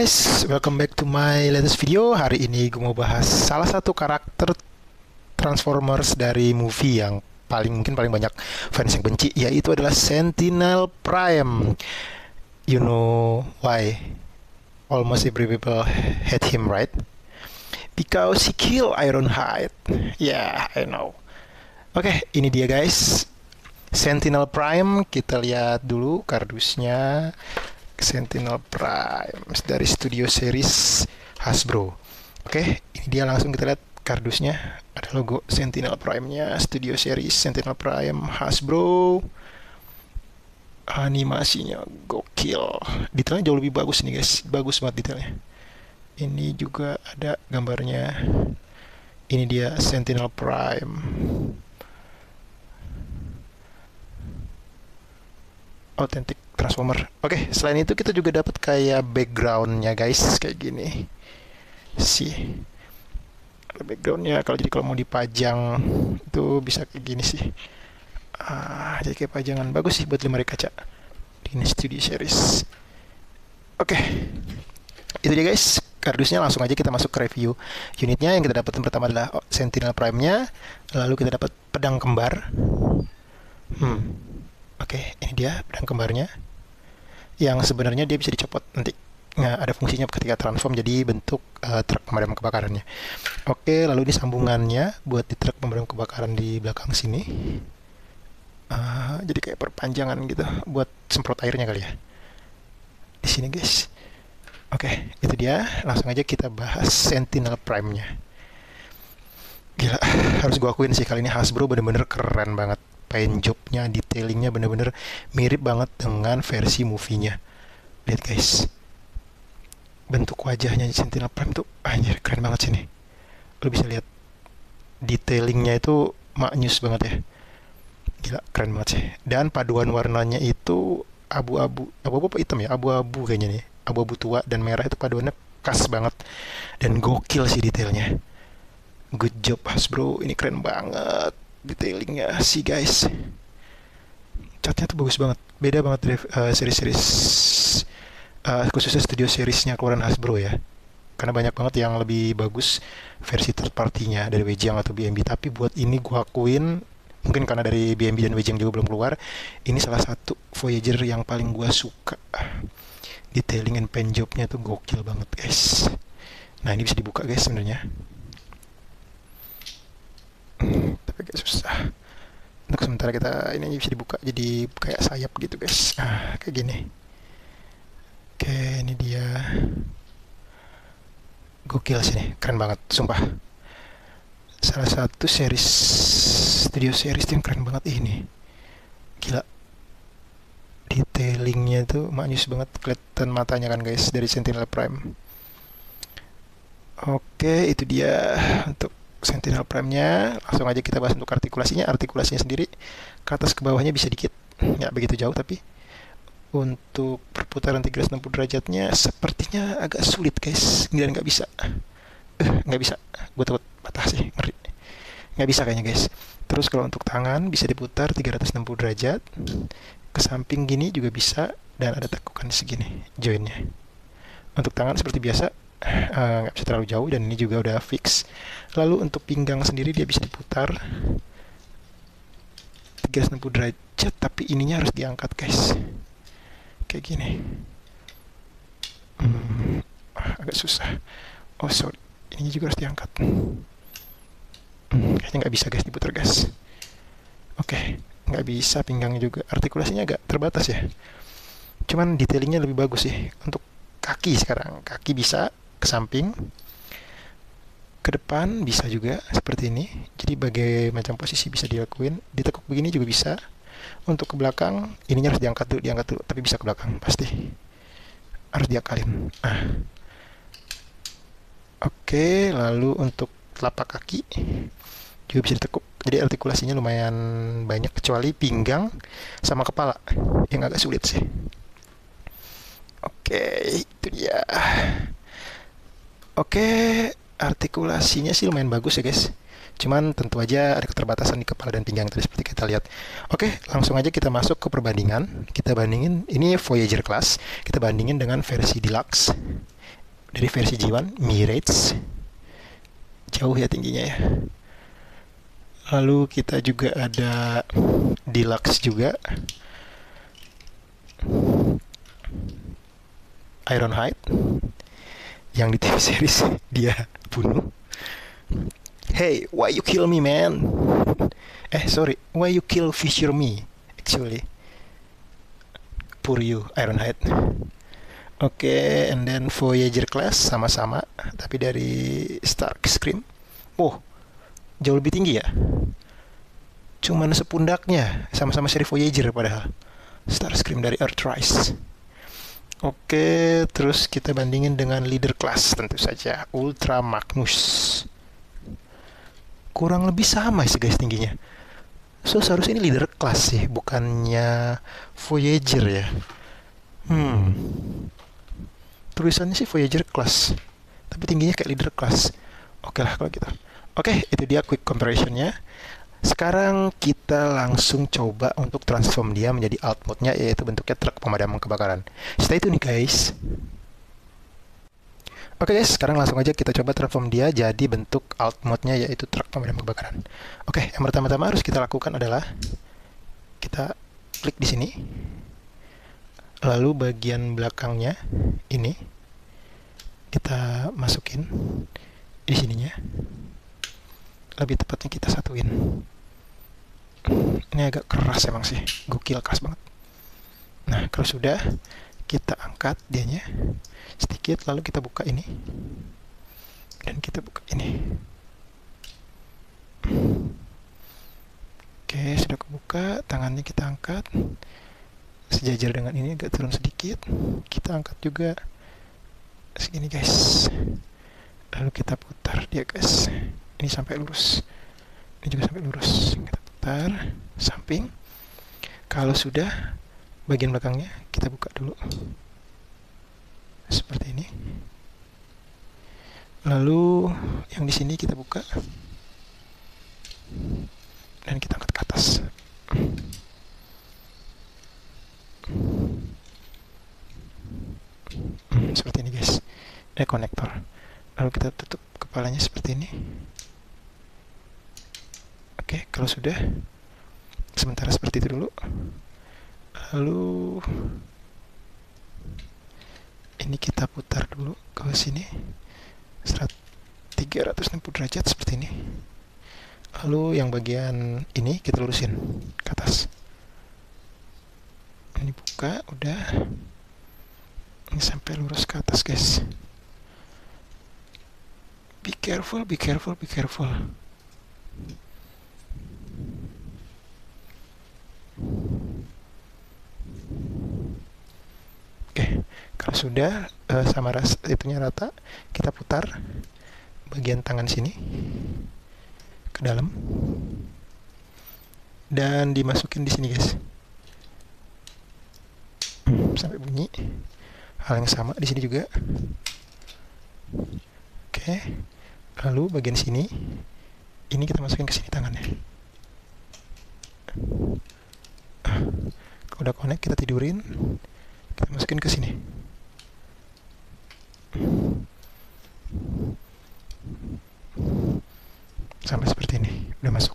guys, welcome back to my latest video. Hari ini gue mau bahas salah satu karakter Transformers dari movie yang mungkin paling banyak fans yang benci, yaitu adalah Sentinel Prime. You know why? Almost every people hate him, right? Because he kill Ironhide. Yeah, I know. Oke, ini dia guys, Sentinel Prime. Kita lihat dulu kardusnya. Sentinel Prime dari Studio Series Hasbro. Oke, ini dia, langsung kita lihat kardusnya. Ada logo Sentinel Prime-nya, Studio Series Sentinel Prime Hasbro. Animasinya gokil. Detailnya jauh lebih bagus nih guys, bagus banget detailnya. Ini juga ada gambarnya. Ini dia Sentinel Prime. Authentic Transformer. Oke, selain itu kita juga dapat kayak backgroundnya guys, kayak gini. Sih. Ada backgroundnya. Kalau mau dipajang itu bisa kayak gini sih. Jadi kayak pajangan, bagus sih buat lemari kaca. Ini Studio Series. Oke. Itu dia guys, kardusnya. Langsung aja kita masuk ke review unitnya. Yang kita dapat yang pertama adalah Sentinel Prime-nya. Lalu kita dapat pedang kembar. Oke, ini dia pedang kembarnya. Yang sebenarnya dia bisa dicopot nanti. Nah, ada fungsinya ketika transform jadi bentuk truk pemadam kebakarannya. Oke, lalu ini sambungannya buat di truk pemadam kebakaran di belakang sini. Jadi kayak perpanjangan gitu buat semprot airnya kali ya. Di sini guys. Oke, itu dia. Langsung aja kita bahas Sentinel Prime-nya. Gila, harus gue akuin sih, kali ini Hasbro bener-bener keren banget. Paint job-nya, detailingnya bener-bener mirip banget dengan versi movie-nya. Lihat guys, bentuk wajahnya Sentinel Prime tuh anjir keren banget sih nih. Lo bisa lihat detailingnya itu maknyus banget ya. Gila, keren banget sih. Dan paduan warnanya itu abu-abu apa hitam ya, abu-abu kayaknya nih, abu-abu tua dan merah, itu paduannya khas banget dan gokil sih detailnya. Good job Hasbro, ini keren banget detailingnya sih guys. Catnya tuh bagus banget, beda banget dari series-series khususnya Studio Seriesnya keluaran Hasbro ya, karena banyak banget yang lebih bagus versi third party-nya dari Wejang atau BMB. Tapi buat ini gua akuin, mungkin karena dari BMB dan Wejang juga belum keluar, ini salah satu Voyager yang paling gua suka. Detailing and paint job-nya tuh gokil banget guys. Nah, ini bisa dibuka guys sebenarnya, tapi agak susah. Untuk sementara kita ini bisa dibuka jadi kayak sayap gitu guys. Kayak gini. Oke, ini dia. Gokil sih nih, keren banget sumpah. Salah satu series Studio Series yang keren banget ini. Gila, detailingnya tuh maknyus banget, kelihatan matanya kan guys dari Sentinel Prime. Oke, itu dia untuk Sentinel Prime-nya. Langsung aja kita bahas untuk artikulasinya. Artikulasinya sendiri ke atas ke bawahnya bisa dikit, nggak begitu jauh, tapi untuk perputaran 360 derajatnya sepertinya agak sulit guys. Dan nggak bisa, gue takut patah sih, ngeri. Nggak bisa kayaknya guys. Terus kalau untuk tangan bisa diputar 360 derajat ke samping gini juga bisa, dan ada tekukan segini joinnya. Untuk tangan seperti biasa, nggak bisa terlalu jauh, dan ini juga udah fix. Lalu untuk pinggang sendiri dia bisa diputar 360 derajat, tapi ininya harus diangkat guys, kayak gini. Agak susah. Oh sorry, ininya juga harus diangkat. Kayaknya nggak bisa guys diputar guys. Oke, nggak bisa pinggangnya juga. Artikulasinya agak terbatas ya, cuman detailingnya lebih bagus sih. Untuk kaki sekarang, kaki bisa ke samping, ke depan bisa juga seperti ini. Jadi berbagai macam posisi bisa dilakuin. Ditekuk begini juga bisa. Untuk ke belakang, ininya harus diangkat dulu, tapi bisa ke belakang pasti. Harus diakalin. Oke, lalu untuk telapak kaki juga bisa ditekuk. Jadi artikulasinya lumayan banyak, kecuali pinggang sama kepala yang agak sulit sih. Oke, itu dia. Oke, artikulasinya sih lumayan bagus ya guys. Cuman tentu aja ada keterbatasan di kepala dan pinggang tadi seperti kita lihat. Oke, langsung aja kita masuk ke perbandingan. Kita bandingin, ini Voyager class, kita bandingin dengan versi Deluxe. dari versi G1 Mirage, jauh ya tingginya ya. Lalu kita juga ada Deluxe juga, Ironhide, yang di TV series dia bunuh. Hey, why you kill me, man? Sorry, why you kill Fisher me? Actually, poor you, Ironhide. Oke, and then Voyager class sama-sama, tapi dari Starscream. Oh, jauh lebih tinggi ya. Cuman sepundaknya, sama-sama seri Voyager padahal. Starscream dari Earthrise. Oke, terus kita bandingin dengan leader class tentu saja, Ultra Magnus. Kurang lebih sama sih guys tingginya. So seharusnya ini leader class sih, bukannya Voyager ya. Tulisannya sih Voyager class, tapi tingginya kayak leader class. Oke lah kalau gitu. Oke, itu dia quick comparisonnya. Sekarang kita langsung coba untuk transform dia menjadi alt mode-nya, yaitu bentuknya truk pemadam kebakaran. Stay tune nih guys. Oke guys, sekarang langsung aja kita coba transform dia jadi bentuk alt mode-nya, yaitu truk pemadam kebakaran. Oke, yang pertama-tama harus kita lakukan adalah kita klik di sini. Lalu bagian belakangnya ini kita masukin di sininya. Lebih tepatnya kita satuin. Ini agak keras emang sih, gokil keras banget. Nah, kalau sudah kita angkat dianya sedikit, lalu kita buka ini dan kita buka ini. Oke, sudah kebuka, tangannya kita angkat sejajar dengan ini, agak turun sedikit. Kita angkat juga segini guys, lalu kita putar dia guys, ini sampai lurus, ini juga sampai lurus. Kita putar samping. Kalau sudah, bagian belakangnya kita buka dulu seperti ini. Lalu yang di sini kita buka dan kita angkat ke atas. Seperti ini guys, ini konektor. Lalu kita tutup kepalanya seperti ini. Oke, kalau sudah, sementara seperti itu dulu. Lalu ini kita putar dulu ke sini 360 derajat seperti ini. Lalu yang bagian ini kita lurusin ke atas. Ini buka, udah. Ini sampai lurus ke atas guys. Be careful, be careful, be careful. Oke, kalau sudah sama itunya rata, kita putar bagian tangan sini ke dalam dan dimasukin di sini guys. Sampai bunyi. Hal yang sama di sini juga. Oke. Lalu bagian sini ini kita masukin ke sini tangannya. Kalau udah connect kita tidurin. Kita masukin ke sini. Sampai seperti ini, udah masuk.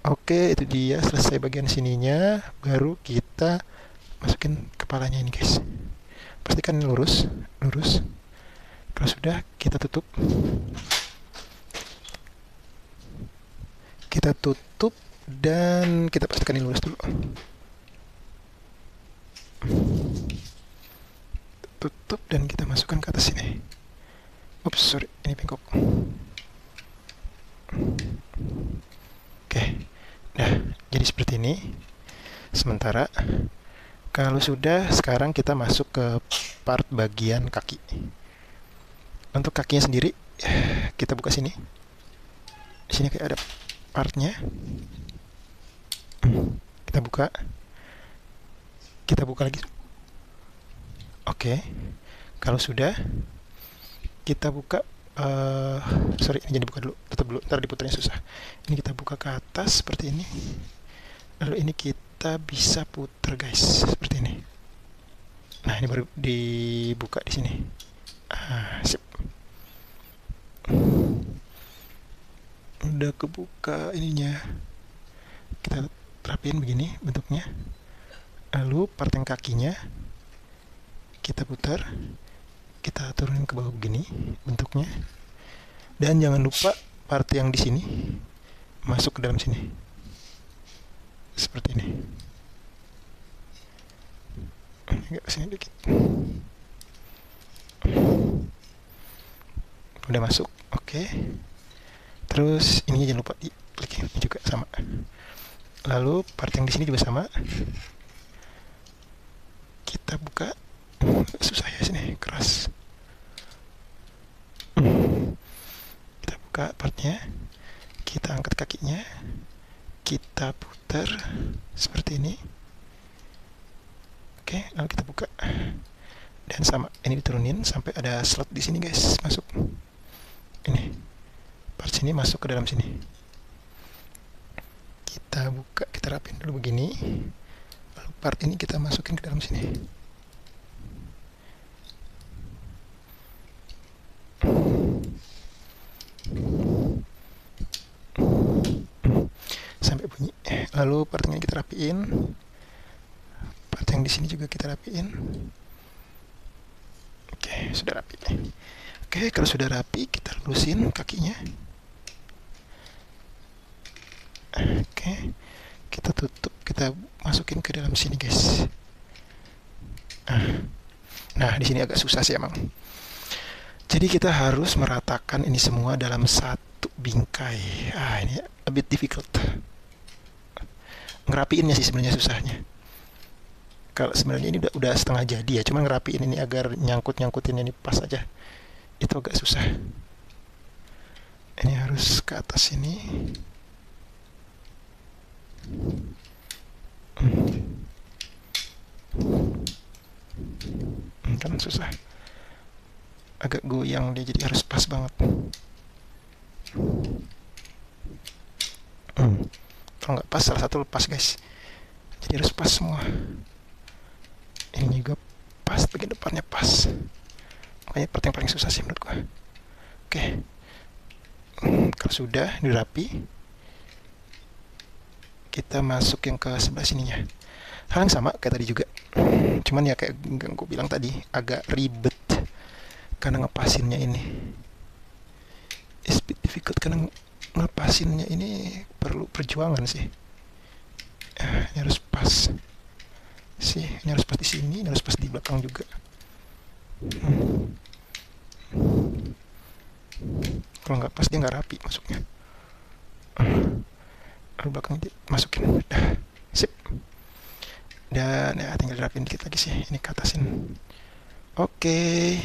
Oke, itu dia selesai bagian sininya. Baru kita masukin kepalanya ini guys. Pastikan ini lurus. Kalau sudah, kita tutup. Dan kita pastikan ini lurus dulu. Tutup dan kita masukkan ke atas sini. Ups, sorry, ini bengkok. Oke, nah jadi seperti ini. Sementara kalau sudah, sekarang kita masuk ke part bagian kaki. Untuk kakinya sendiri, kita buka sini. Di sini kayak ada partnya. Kita buka lagi. Oke, kalau sudah, kita buka. Sorry, ini jadi buka dulu, tutup dulu, ntar diputarnya susah. Ini kita buka ke atas seperti ini. Lalu ini kita bisa putar guys, seperti ini. Nah, ini baru dibuka di sini. Sip. Udah kebuka ininya. Kita rapiin begini bentuknya. Lalu part yang kakinya kita putar, kita turunin ke bawah begini bentuknya. Dan jangan lupa part yang di sini masuk ke dalam sini. Seperti ini. Agak kesini dikit. Udah masuk, oke. Terus ini jangan lupa diklik ini juga sama. Lalu part yang di sini juga sama. Kita buka. Susah ya sini, keras. Kita buka partnya. Kita angkat kakinya. Kita putar seperti ini. Oke, lalu kita buka. Dan sama, ini diturunin sampai ada slot di sini guys, masuk. Ini. Part sini masuk ke dalam sini. Kita buka, kita rapin dulu begini. Lalu part ini kita masukin ke dalam sini. Sampai bunyi. Lalu part ini kita rapiin. Part yang di sini juga kita rapiin. Oke, sudah rapi. Oke, kalau sudah rapi, kita lurusin kakinya. Oke, kita tutup, kita masukin ke dalam sini guys. Nah, di sini agak susah sih emang. Jadi kita harus meratakan ini semua dalam satu bingkai. Ini a bit difficult. Ngerapiinnya sih sebenarnya susahnya. Kalau sebenarnya ini udah setengah jadi ya, cuma ngerapiin ini agar nyangkutin ini pas aja. Itu agak susah. Ini harus ke atas ini. Kan susah. Agak goyang dia, jadi harus pas banget. Kalau nggak pas, salah satu lepas guys. Jadi harus pas semua. Ini juga pas, bagian depannya pas. Makanya part yang paling susah sih menurut gua. Oke. Kalau sudah dirapi, kita masuk yang ke sebelah sininya. Hal yang sama kayak tadi juga. Cuman ya kayak gue bilang tadi, agak ribet karena ngepasinnya ini. It's bit difficult karena ngepasinnya ini perlu perjuangan sih. Ini harus pas. Ini harus pas di sini, ini harus pas di belakang juga. Kalau nggak pas dia nggak rapi masuknya. Lalu belakangnya masukin. Sip. Dan ya tinggal rapin dikit lagi sih, ini ke atasin. Oke.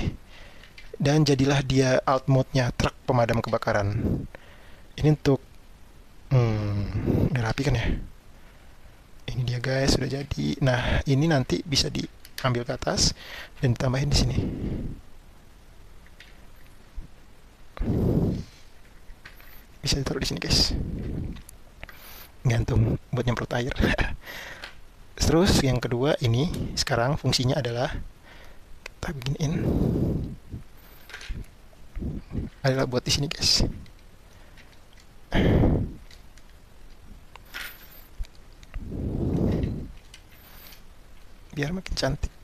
Dan jadilah dia alt mode-nya truk pemadam kebakaran. Ini untuk udah rapi kan ya. Ini dia guys, sudah jadi. Nah, ini nanti bisa diambil ke atas dan ditambahin di sini. Bisa ditaruh di sini guys. Gantung buat nyemprot air. Terus yang kedua ini sekarang fungsinya adalah kita beginiin. Adalah buat di sini guys. Biar makin cantik.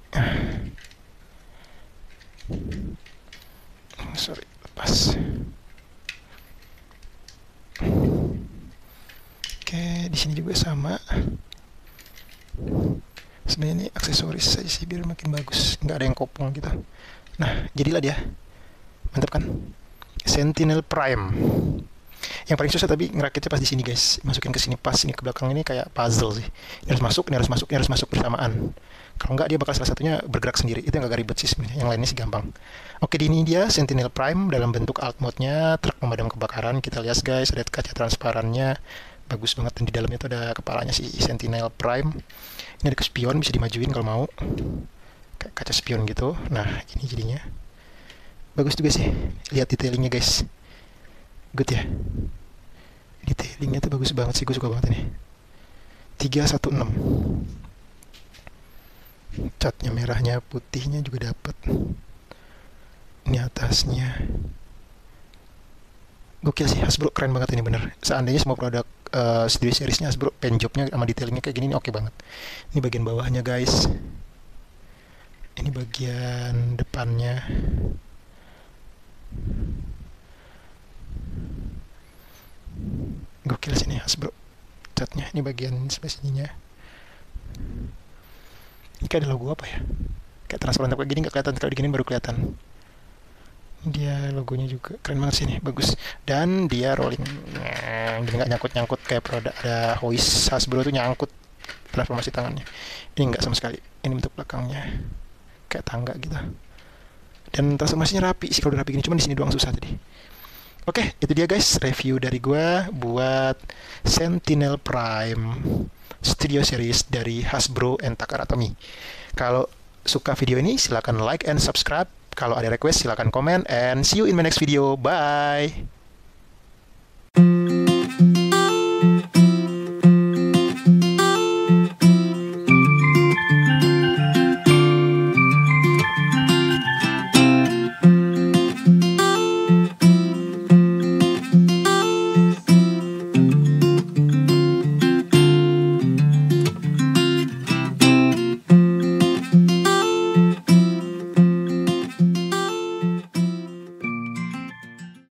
Sorry, lepas. Oke, di sini juga sama. Sebenarnya ini aksesoris saja sih biar makin bagus, nggak ada yang kopong gitu. Nah, jadilah dia. Mantap kan? Sentinel Prime. Yang paling susah tapi ngerakitnya pas di sini guys. Masukin ke sini pas, ini ke belakang ini kayak puzzle sih. Ini harus masuk, ini harus masuk, ini harus masuk bersamaan. Kalau nggak dia bakal salah satunya bergerak sendiri. Itu yang agak ribet sih sebenarnya. Yang lainnya sih gampang. Oke, ini dia Sentinel Prime dalam bentuk alt mode-nya truk pemadam kebakaran. Kita lihat guys, ada kaca transparannya. Bagus banget, dan di dalamnya itu ada kepalanya si Sentinel Prime. Ini ada spion, bisa dimajuin kalau mau. Kayak kaca spion gitu. Nah, ini jadinya. Bagus juga sih. Lihat detailingnya guys. Good ya. Detailingnya tuh bagus banget sih, gue suka banget ini. 316. Catnya merahnya, putihnya juga dapat. Ini atasnya. Gokil sih, Hasbro keren banget ini bener. Seandainya semua produk studio seriesnya Hasbro paint jobnya sama detailingnya kayak gini, ini oke banget. Ini bagian bawahnya guys. Ini bagian depannya. Gokil sih nih Hasbro catnya. Ini bagian sebelah sininya. Ini kayak ada logo apa ya? Kayak transparan kayak gini nggak kelihatan, kalau digini baru kelihatan. Dia logonya juga keren banget sih nih, bagus. Dan dia rolling, gini nggak nyangkut-nyangkut kayak produk ada hoist Hasbro tuh nyangkut transformasi tangannya. Ini nggak sama sekali. Ini bentuk belakangnya kayak tangga gitu. Dan transformasinya rapi sih kalau udah rapi gini, cuman di sini doang susah tadi. Oke, itu dia guys review dari gua buat Sentinel Prime Studio Series dari Hasbro and Takara Tomy. Kalau suka video ini silahkan like and subscribe. Kalau ada request silahkan komen, and see you in my next video. Bye.